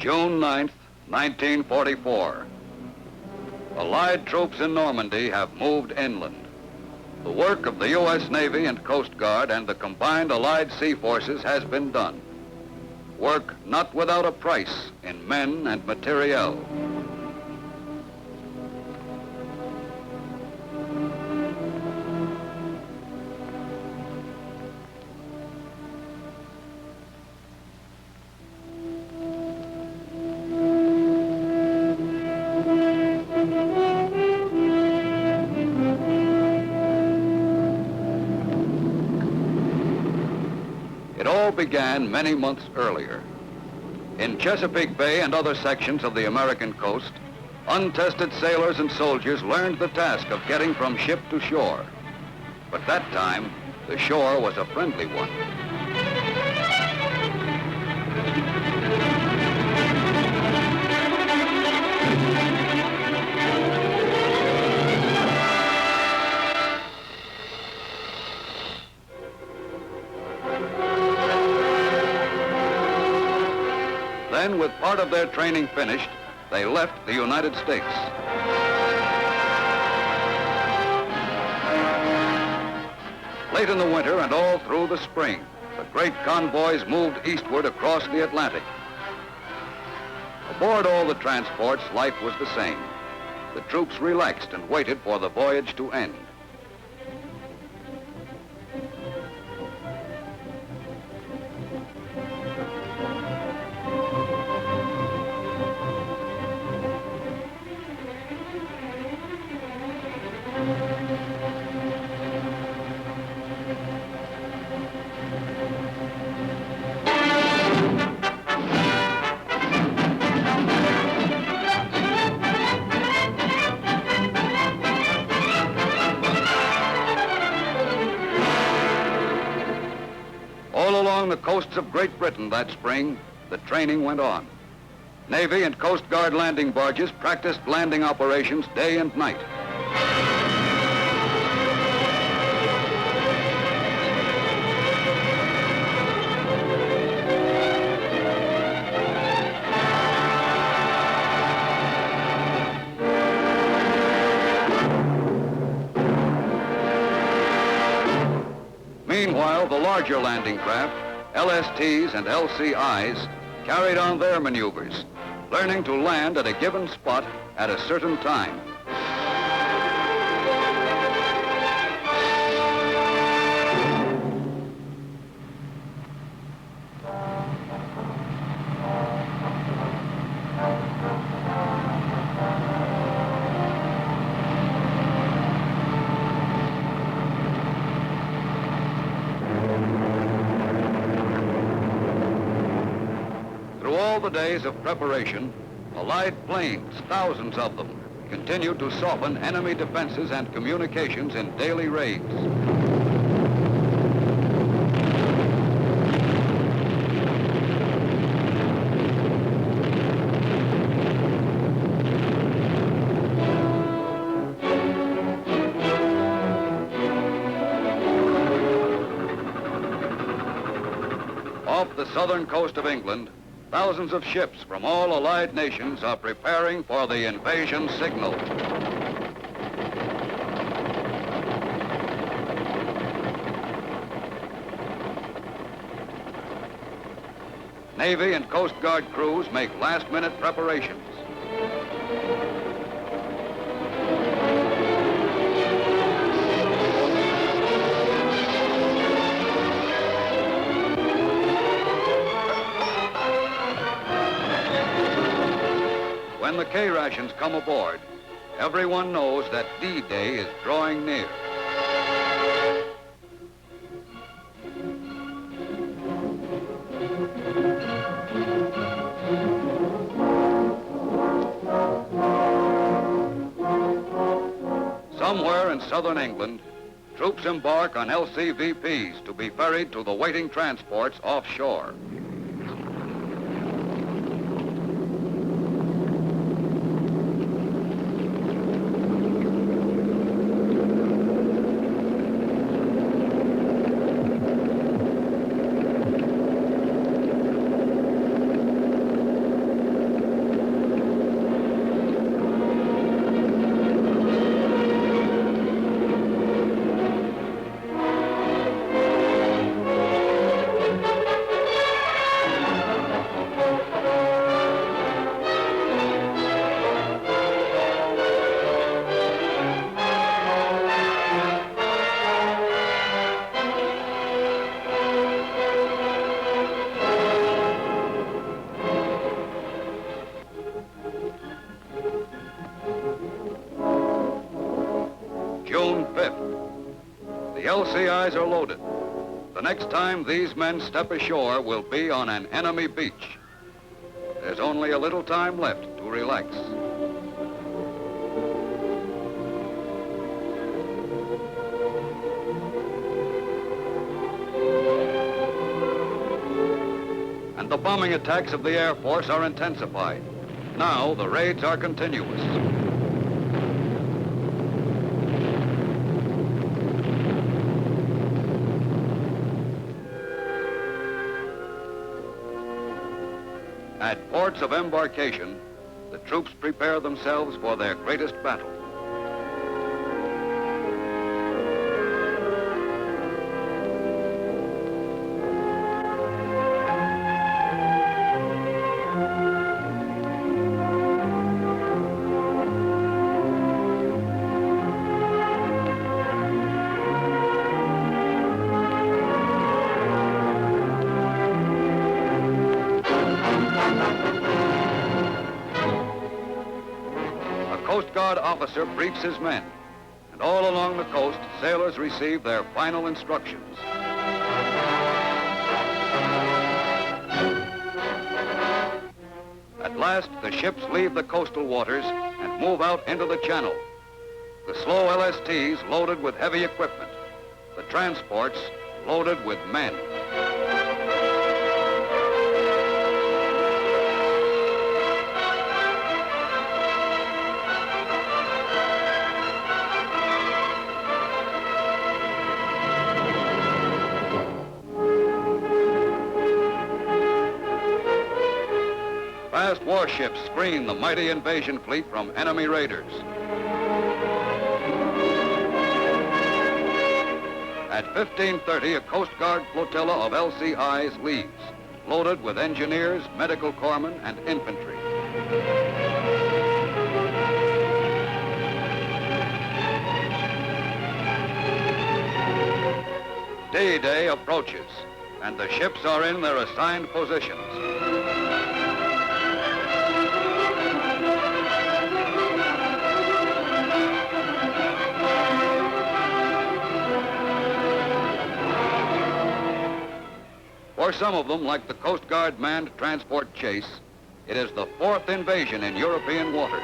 June 9th, 1944. Allied troops in Normandy have moved inland. The work of the U.S. Navy and Coast Guard and the combined Allied sea forces has been done. Work not without a price in men and materiel. It all began many months earlier. In Chesapeake Bay and other sections of the American coast, untested sailors and soldiers learned the task of getting from ship to shore. But that time, the shore was a friendly one. Then, with part of their training finished, they left the United States. Late in the winter and all through the spring, the great convoys moved eastward across the Atlantic. Aboard all the transports, life was the same. The troops relaxed and waited for the voyage to end. All along the coasts of Great Britain that spring, the training went on. Navy and Coast Guard landing barges practiced landing operations day and night. Meanwhile, the larger landing craft, LSTs and LCIs, carried on their maneuvers, learning to land at a given spot at a certain time. Through all the days of preparation, Allied planes, thousands of them, continued to soften enemy defenses and communications in daily raids. Off the southern coast of England, thousands of ships from all Allied nations are preparing for the invasion signal. Navy and Coast Guard crews make last-minute preparations. When the K-rations come aboard, everyone knows that D-Day is drawing near. Somewhere in southern England, troops embark on LCVPs to be ferried to the waiting transports offshore. June 5th. The LCIs are loaded. The next time these men step ashore will be on an enemy beach. There's only a little time left to relax. And the bombing attacks of the Air Force are intensified. Now the raids are continuous. At ports of embarkation, the troops prepare themselves for their greatest battle. Coast Guard officer briefs his men, and all along the coast, sailors receive their final instructions. At last, the ships leave the coastal waters and move out into the channel. The slow LSTs loaded with heavy equipment, the transports loaded with men. Fast warships screen the mighty invasion fleet from enemy raiders. At 15:30, a Coast Guard flotilla of LCIs leaves, loaded with engineers, medical corpsmen, and infantry. D-Day approaches, and the ships are in their assigned positions. For some of them, like the Coast Guard manned transport Chase, it is the fourth invasion in European waters.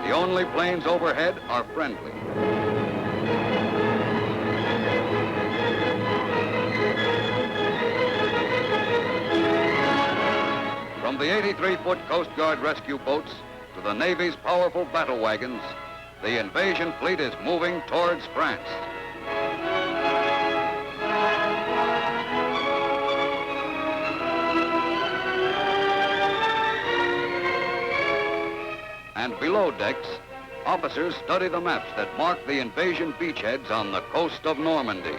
The only planes overhead are friendly. From the 83-foot Coast Guard rescue boats to the Navy's powerful battle wagons, the invasion fleet is moving towards France. And below decks, officers study the maps that mark the invasion beachheads on the coast of Normandy.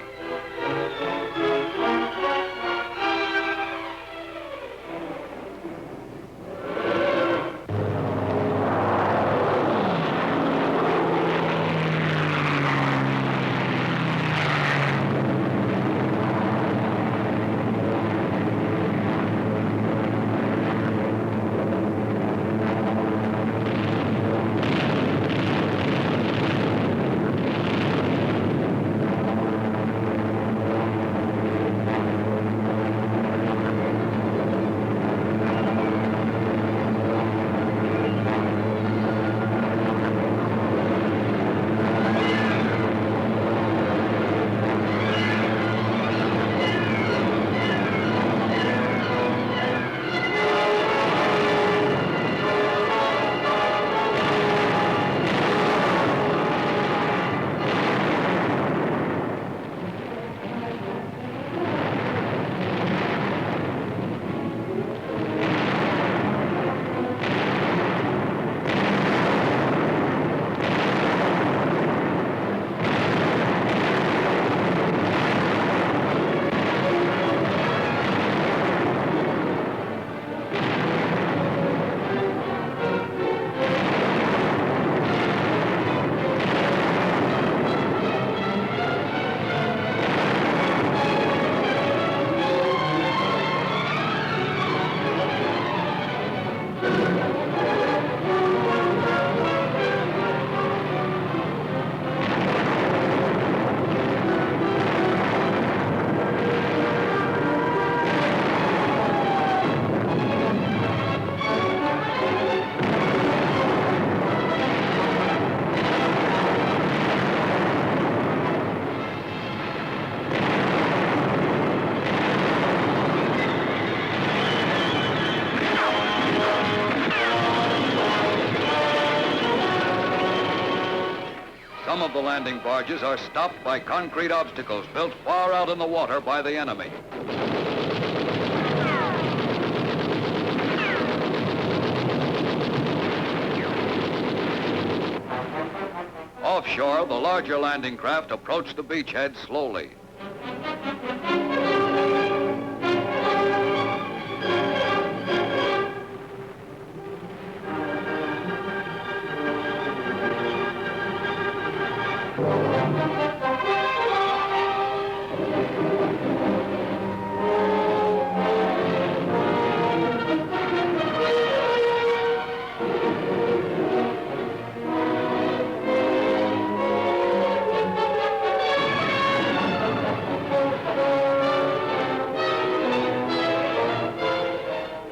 Some of the landing barges are stopped by concrete obstacles built far out in the water by the enemy. Offshore, the larger landing craft approach the beachhead slowly.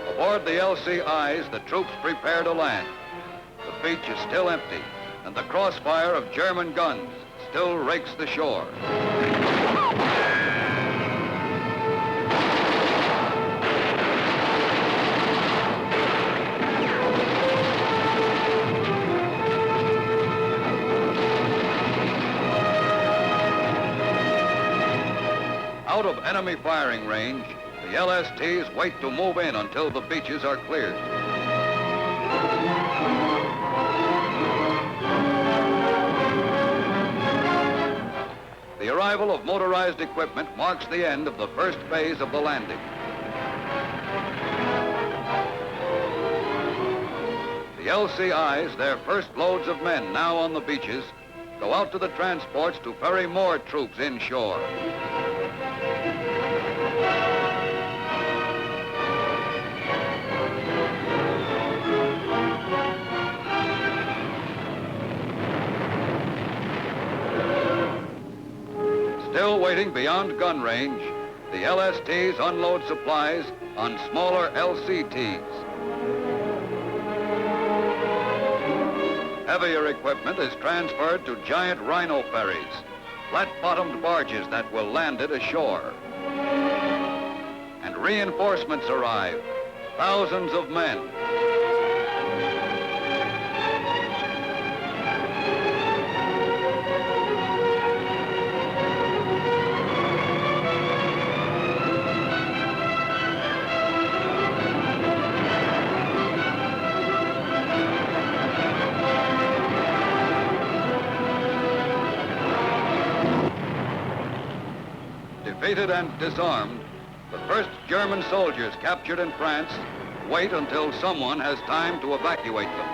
Aboard the LCIs, the troops prepare to land. The beach is still empty, and the crossfire of German guns still rakes the shore. Out of enemy firing range, the LSTs wait to move in until the beaches are cleared. The arrival of motorized equipment marks the end of the first phase of the landing. The LCIs, their first loads of men now on the beaches, go out to the transports to ferry more troops inshore. Still waiting beyond gun range, the LSTs unload supplies on smaller LCTs. Heavier equipment is transferred to giant rhino ferries, flat-bottomed barges that will land it ashore. And reinforcements arrive, thousands of men. Defeated and disarmed, the first German soldiers captured in France wait until someone has time to evacuate them.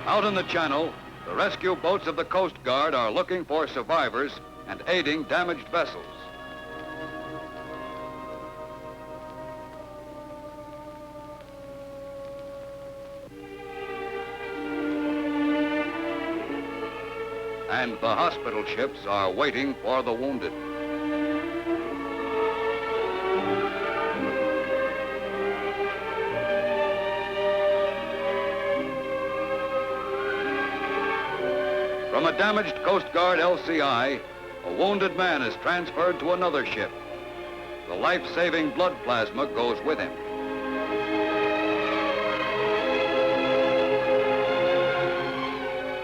Out in the channel, the rescue boats of the Coast Guard are looking for survivors and aiding damaged vessels. And the hospital ships are waiting for the wounded. From a damaged Coast Guard LCI, a wounded man is transferred to another ship. The life-saving blood plasma goes with him.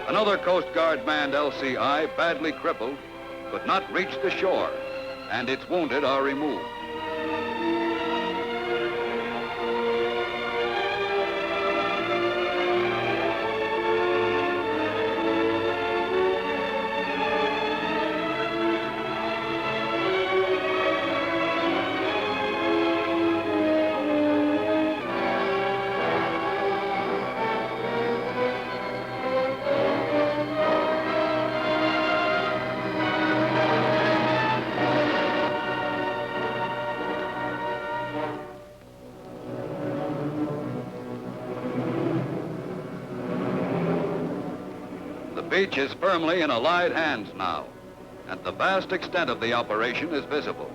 Another Coast Guard manned LCI, badly crippled, could not reach the shore, and its wounded are removed. The beach is firmly in Allied hands now, and the vast extent of the operation is visible.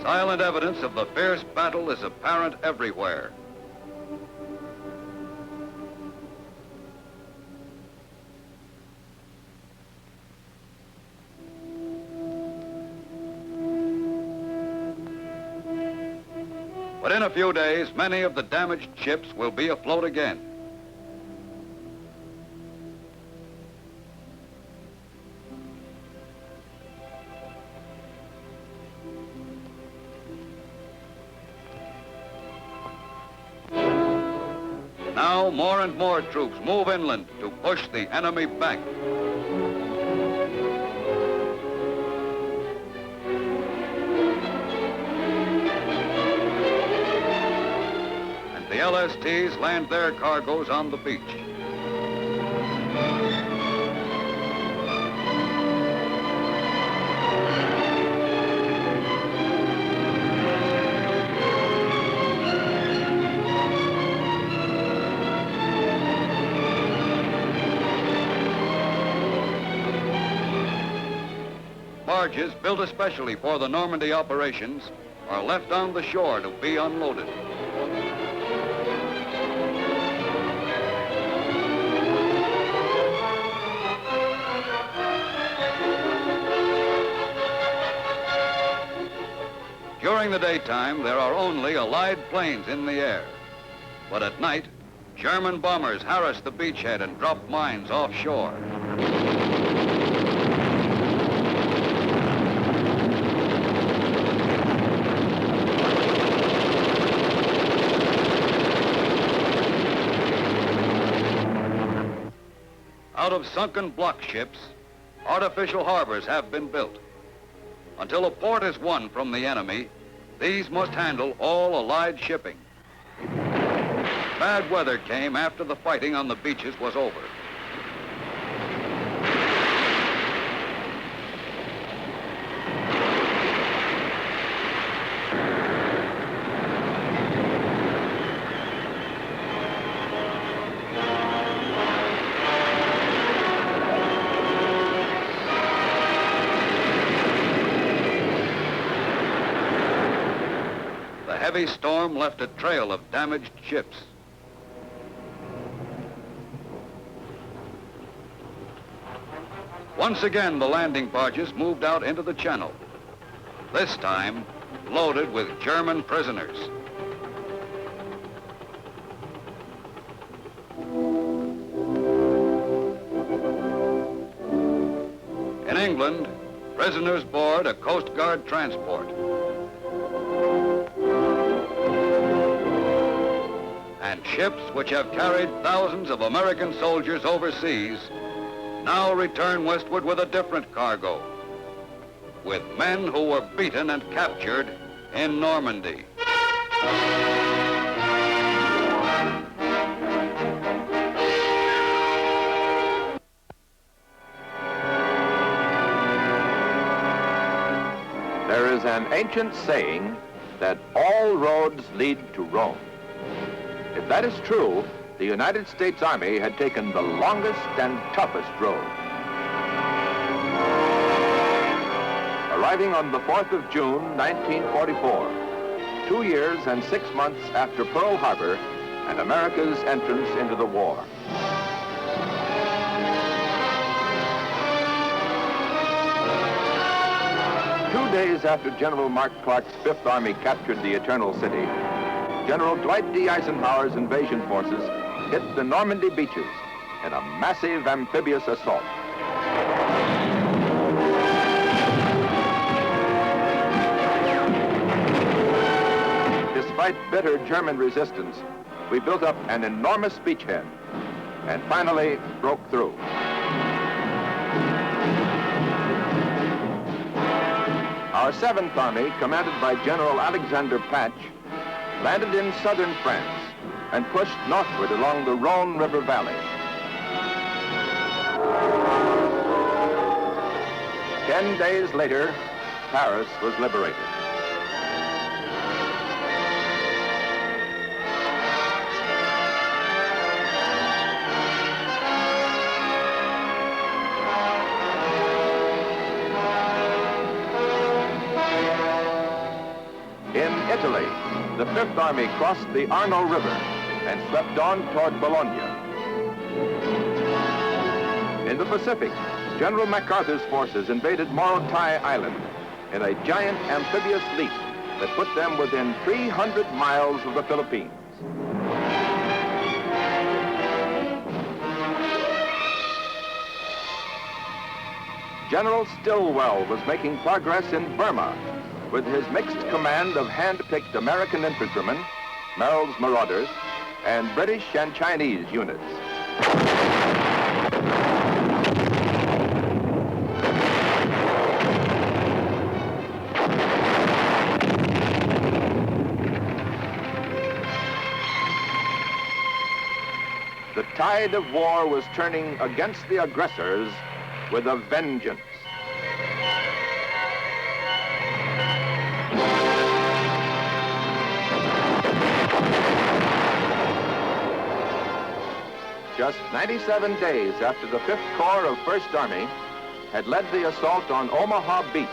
Silent evidence of the fierce battle is apparent everywhere. But in a few days, many of the damaged ships will be afloat again. Now, more and more troops move inland to push the enemy back. And the LSTs land their cargoes on the beach. Barges built especially for the Normandy operations are left on the shore to be unloaded. During the daytime, there are only Allied planes in the air. But at night, German bombers harass the beachhead and drop mines offshore. Out of sunken block ships, artificial harbors have been built. Until a port is won from the enemy, these must handle all Allied shipping. Bad weather came after the fighting on the beaches was over. The heavy storm left a trail of damaged ships. Once again, the landing barges moved out into the channel, this time loaded with German prisoners. In England, prisoners board a Coast Guard transport. And ships which have carried thousands of American soldiers overseas now return westward with a different cargo, with men who were beaten and captured in Normandy. There is an ancient saying that all roads lead to Rome. If that is true, the United States Army had taken the longest and toughest road. Arriving on the 4th of June, 1944, 2 years and 6 months after Pearl Harbor and America's entrance into the war. Two days after General Mark Clark's Fifth Army captured the Eternal City, General Dwight D. Eisenhower's invasion forces hit the Normandy beaches in a massive amphibious assault. Despite bitter German resistance, we built up an enormous beachhead and finally broke through. Our 7th Army, commanded by General Alexander Patch, landed in southern France and pushed northward along the Rhone River Valley. 10 days later, Paris was liberated. In Italy, the Fifth Army crossed the Arno River and swept on toward Bologna. In the Pacific, General MacArthur's forces invaded Morotai Island in a giant amphibious leap that put them within 300 miles of the Philippines. General Stilwell was making progress in Burma with his mixed command of hand-picked American infantrymen, Merrill's Marauders, and British and Chinese units. The tide of war was turning against the aggressors with a vengeance. Just 97 days after the 5th Corps of 1st Army had led the assault on Omaha Beach,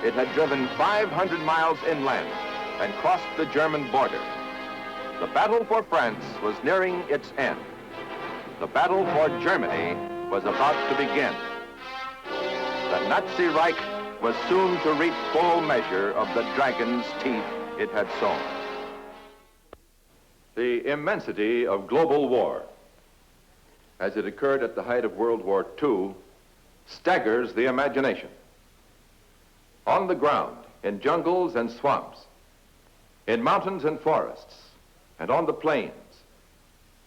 it had driven 500 miles inland and crossed the German border. The battle for France was nearing its end. The battle for Germany was about to begin. The Nazi Reich was soon to reap full measure of the dragon's teeth it had sown. The immensity of global war, as it occurred at the height of World War II, staggers the imagination. On the ground, in jungles and swamps, in mountains and forests, and on the plains,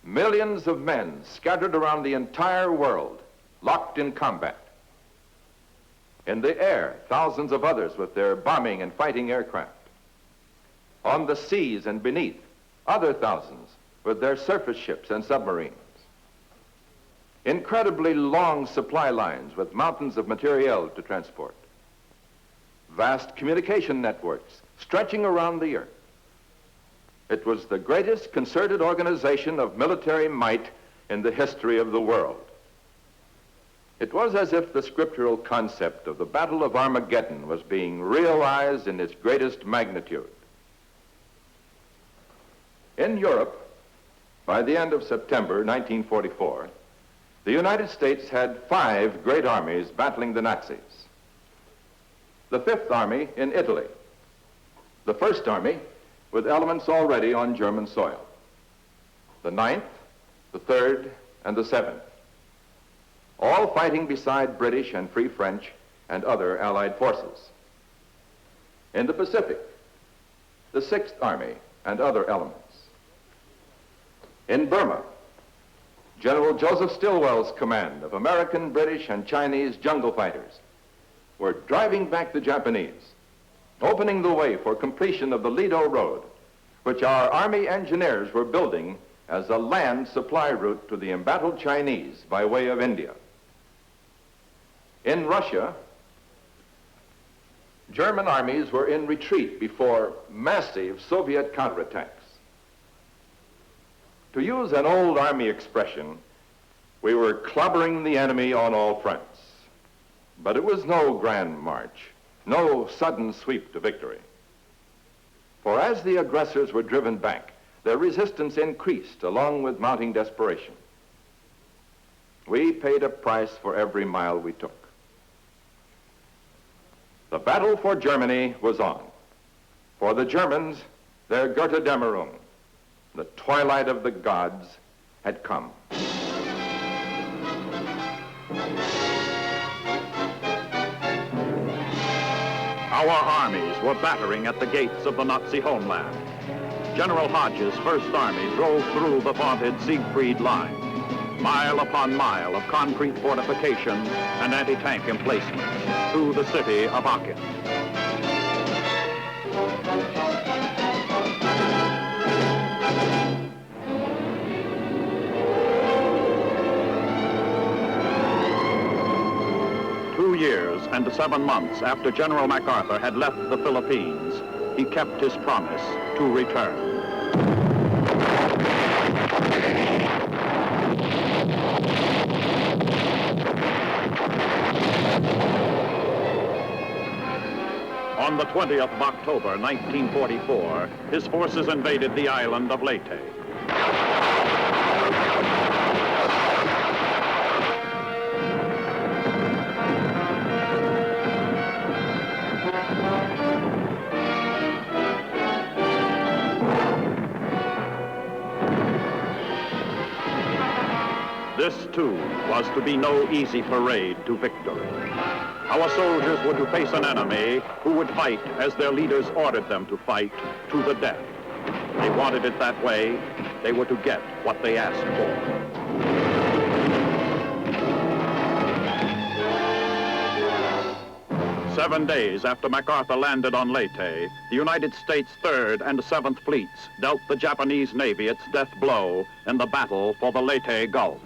millions of men scattered around the entire world, locked in combat. In the air, thousands of others with their bombing and fighting aircraft. On the seas and beneath, other thousands with their surface ships and submarines. Incredibly long supply lines with mountains of materiel to transport. Vast communication networks stretching around the earth. It was the greatest concerted organization of military might in the history of the world. It was as if the scriptural concept of the Battle of Armageddon was being realized in its greatest magnitude. In Europe, by the end of September 1944, the United States had 5 great armies battling the Nazis. The 5th Army in Italy, the 1st Army with elements already on German soil, the 9th, the 3rd, and the 7th, all fighting beside British and Free French and other Allied forces. In the Pacific, the 6th Army and other elements. In Burma, General Joseph Stilwell's command of American, British, and Chinese jungle fighters were driving back the Japanese, opening the way for completion of the Lido Road, which our Army engineers were building as a land supply route to the embattled Chinese by way of India. In Russia, German armies were in retreat before massive Soviet counterattacks. To use an old Army expression, we were clobbering the enemy on all fronts. But it was no grand march, no sudden sweep to victory. For as the aggressors were driven back, their resistance increased along with mounting desperation. We paid a price for every mile we took. The battle for Germany was on. For the Germans, their Götterdämmerung, the twilight of the gods, had come. Our armies were battering at the gates of the Nazi homeland. General Hodge's First Army drove through the vaunted Siegfried Line, mile upon mile of concrete fortifications and anti-tank emplacements through the city of Aachen. Years and 7 months after General MacArthur had left the Philippines, he kept his promise to return. On the 20th of October, 1944, his forces invaded the island of Leyte. This, too, was to be no easy parade to victory. Our soldiers were to face an enemy who would fight as their leaders ordered them to fight, to the death. They wanted it that way. They were to get what they asked for. 7 days after MacArthur landed on Leyte, the United States 3rd and 7th Fleets dealt the Japanese Navy its death blow in the battle for the Leyte Gulf.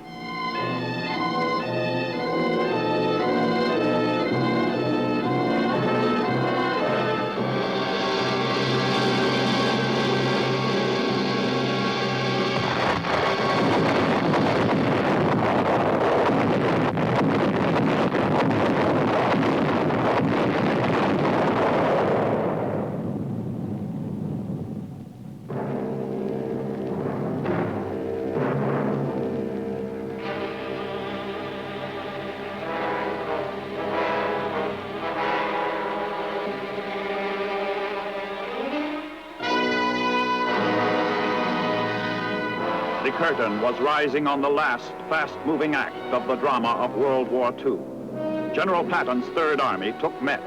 The curtain was rising on the last fast-moving act of the drama of World War II. General Patton's Third Army took Metz.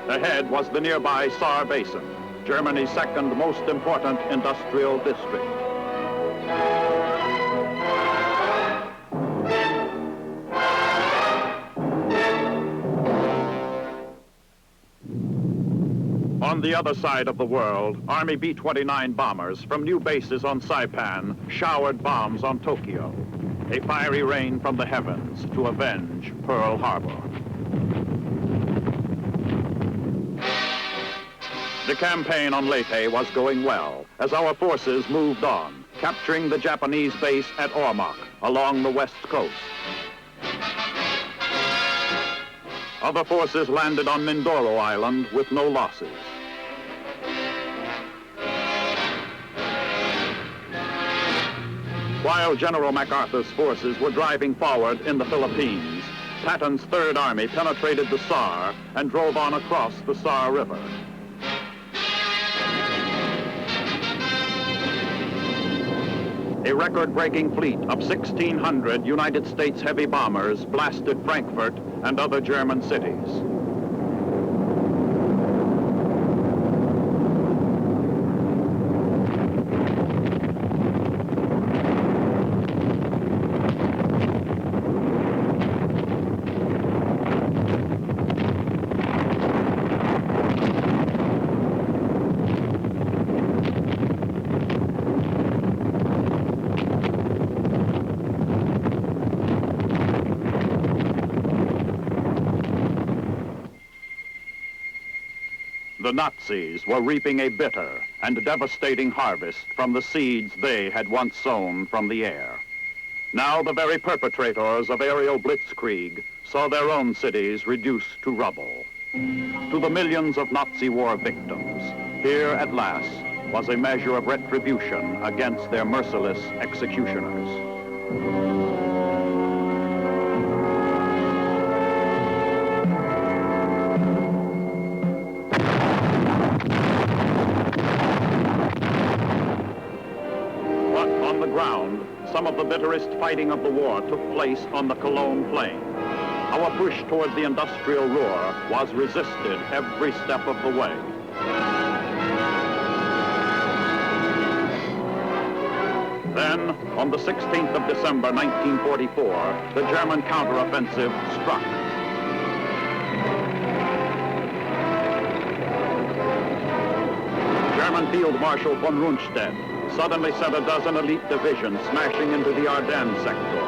Ahead was the nearby Saar Basin, Germany's second most important industrial district. On the other side of the world, Army B-29 bombers from new bases on Saipan showered bombs on Tokyo, a fiery rain from the heavens to avenge Pearl Harbor. The campaign on Leyte was going well as our forces moved on, capturing the Japanese base at Ormoc along the west coast. Other forces landed on Mindoro Island with no losses. While General MacArthur's forces were driving forward in the Philippines, Patton's Third Army penetrated the Saar and drove on across the Saar River. A record-breaking fleet of 1,600 United States heavy bombers blasted Frankfurt and other German cities. The Nazis were reaping a bitter and devastating harvest from the seeds they had once sown from the air. Now the very perpetrators of aerial blitzkrieg saw their own cities reduced to rubble. To the millions of Nazi war victims, here at last was a measure of retribution against their merciless executioners. Some of the bitterest fighting of the war took place on the Cologne Plain. Our push toward the industrial Ruhr was resisted every step of the way. Then, on the 16th of December, 1944, the German counteroffensive struck. German Field Marshal von Rundstedt suddenly sent a dozen elite divisions smashing into the Ardennes sector.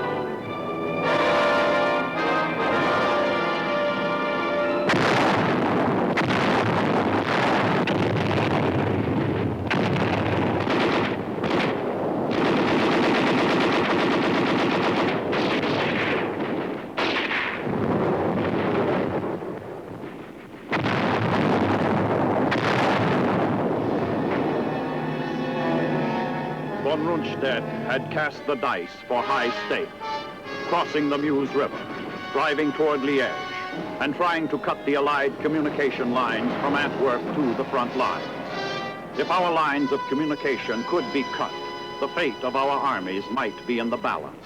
Von Rundstedt had cast the dice for high stakes, crossing the Meuse River, driving toward Liège, and trying to cut the Allied communication lines from Antwerp to the front lines. If our lines of communication could be cut, the fate of our armies might be in the balance.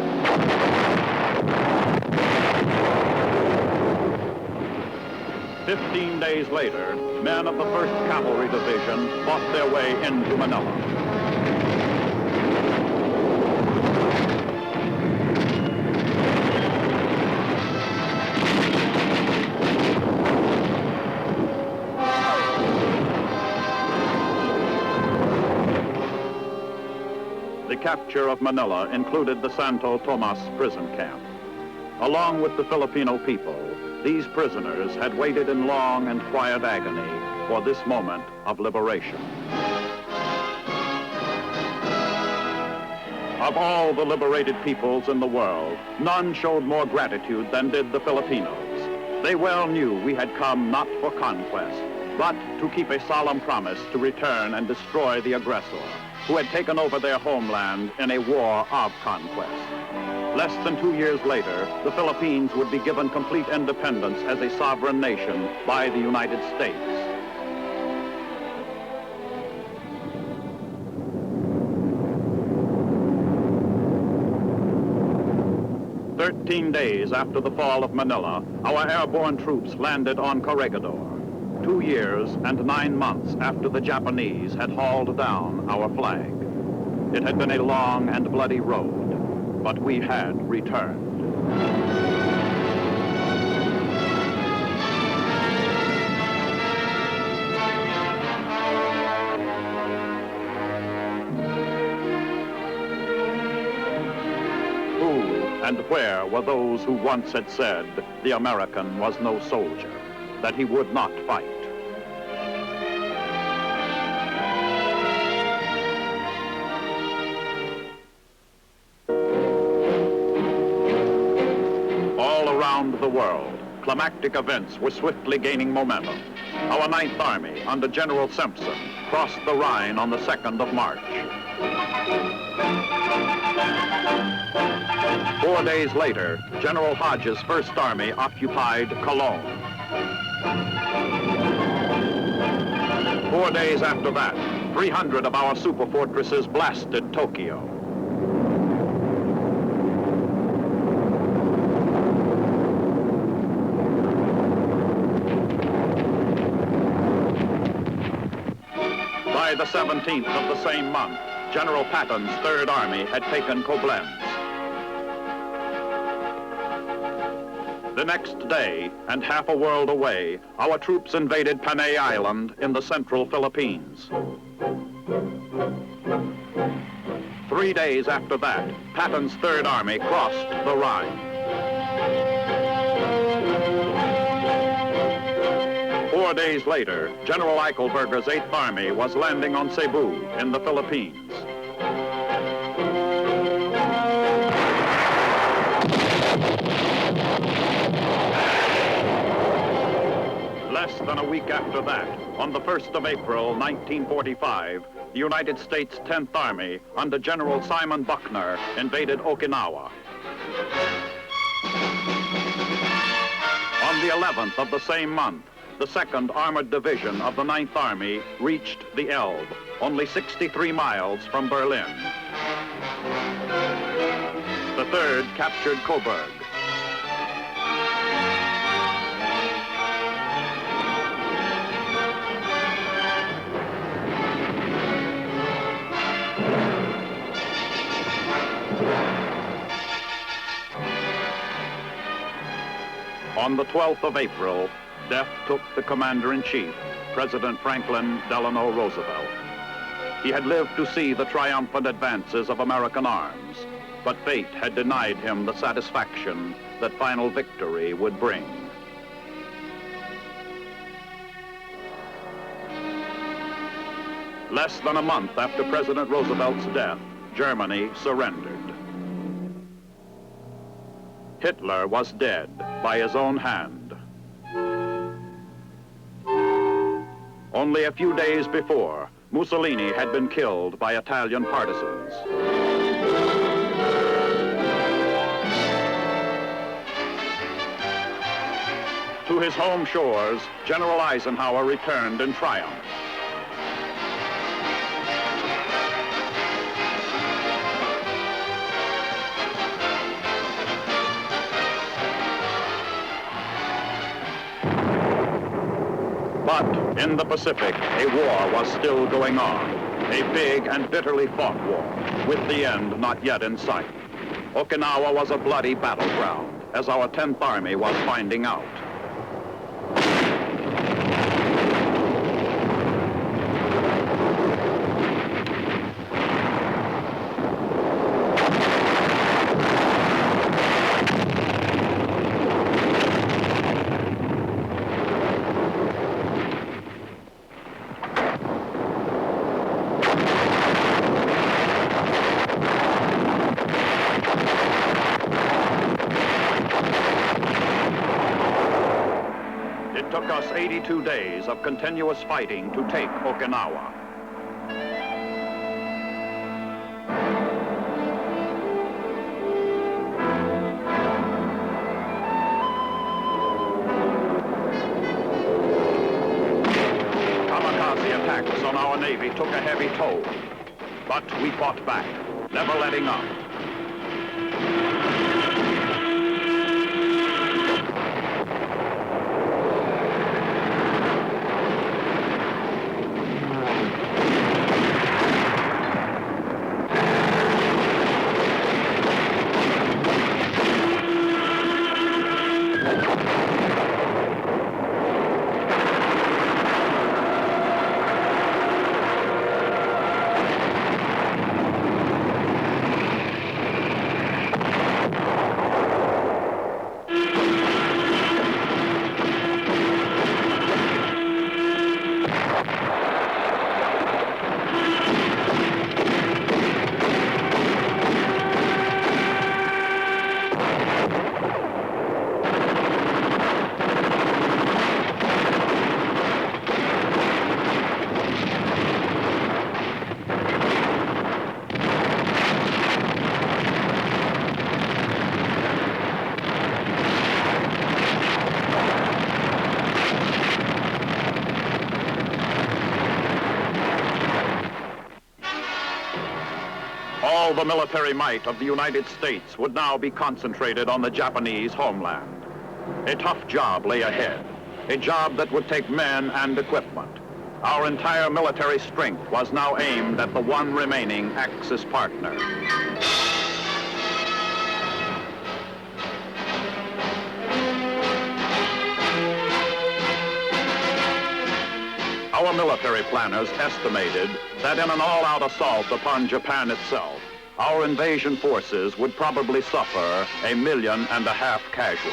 15 days later, men of the 1st Cavalry Division fought their way into Manila. The capture of Manila included the Santo Tomas prison camp. Along with the Filipino people, these prisoners had waited in long and quiet agony for this moment of liberation. Of all the liberated peoples in the world, none showed more gratitude than did the Filipinos. They well knew we had come not for conquest, but to keep a solemn promise to return and destroy the aggressor, who had taken over their homeland in a war of conquest. Less than 2 years later, the Philippines would be given complete independence as a sovereign nation by the United States. "13 days after the fall of Manila, our airborne troops landed on Corregidor. 2 years and 9 months after the Japanese had hauled down our flag. It had been a long and bloody road, but we had returned. Who and where were those who once had said the American was no soldier, that he would not fight? All around the world, climactic events were swiftly gaining momentum. Our 9th Army, under General Simpson, crossed the Rhine on the 2nd of March. 4 days later, General Hodges' 1st Army occupied Cologne. 4 days after that, 300 of our super fortresses blasted Tokyo. By the 17th of the same month, General Patton's 3rd Army had taken Koblenz. The next day, and half a world away, our troops invaded Panay Island in the central Philippines. 3 days after that, Patton's 3rd Army crossed the Rhine. 4 days later, General Eichelberger's 8th Army was landing on Cebu in the Philippines. Less than a week after that, on the 1st of April, 1945, the United States 10th Army, under General Simon Buckner, invaded Okinawa. On the 11th of the same month, the 2nd Armored Division of the 9th Army reached the Elbe, only 63 miles from Berlin. The 3rd captured Coburg. On the 12th of April, death took the Commander-in-Chief, President Franklin Delano Roosevelt. He had lived to see the triumphant advances of American arms, but fate had denied him the satisfaction that final victory would bring. Less than a month after President Roosevelt's death, Germany surrendered. Hitler was dead by his own hand. Only a few days before, Mussolini had been killed by Italian partisans. To his home shores, General Eisenhower returned in triumph. In the Pacific, a war was still going on, a big and bitterly fought war, with the end not yet in sight. Okinawa was a bloody battleground, as our 10th Army was finding out. It took us 82 days of continuous fighting to take Okinawa. Kamikaze attacks on our Navy took a heavy toll, but we fought back, never letting up. All the military might of the United States would now be concentrated on the Japanese homeland. A tough job lay ahead, a job that would take men and equipment. Our entire military strength was now aimed at the one remaining Axis partner. Our military planners estimated that in an all-out assault upon Japan itself, our invasion forces would probably suffer 1.5 million casualties.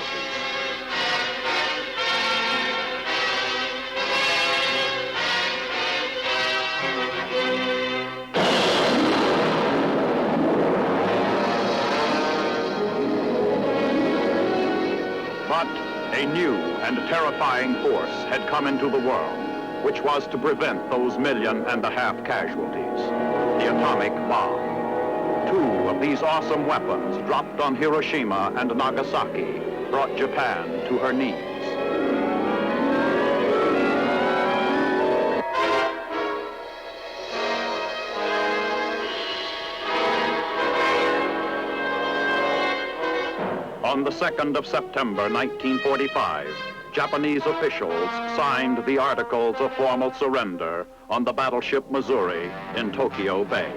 But a new and terrifying force had come into the world, which was to prevent those 1.5 million casualties, the atomic bomb. 2 of these awesome weapons dropped on Hiroshima and Nagasaki brought Japan to her knees. On the 2nd of September 1945, Japanese officials signed the Articles of Formal Surrender on the battleship Missouri in Tokyo Bay.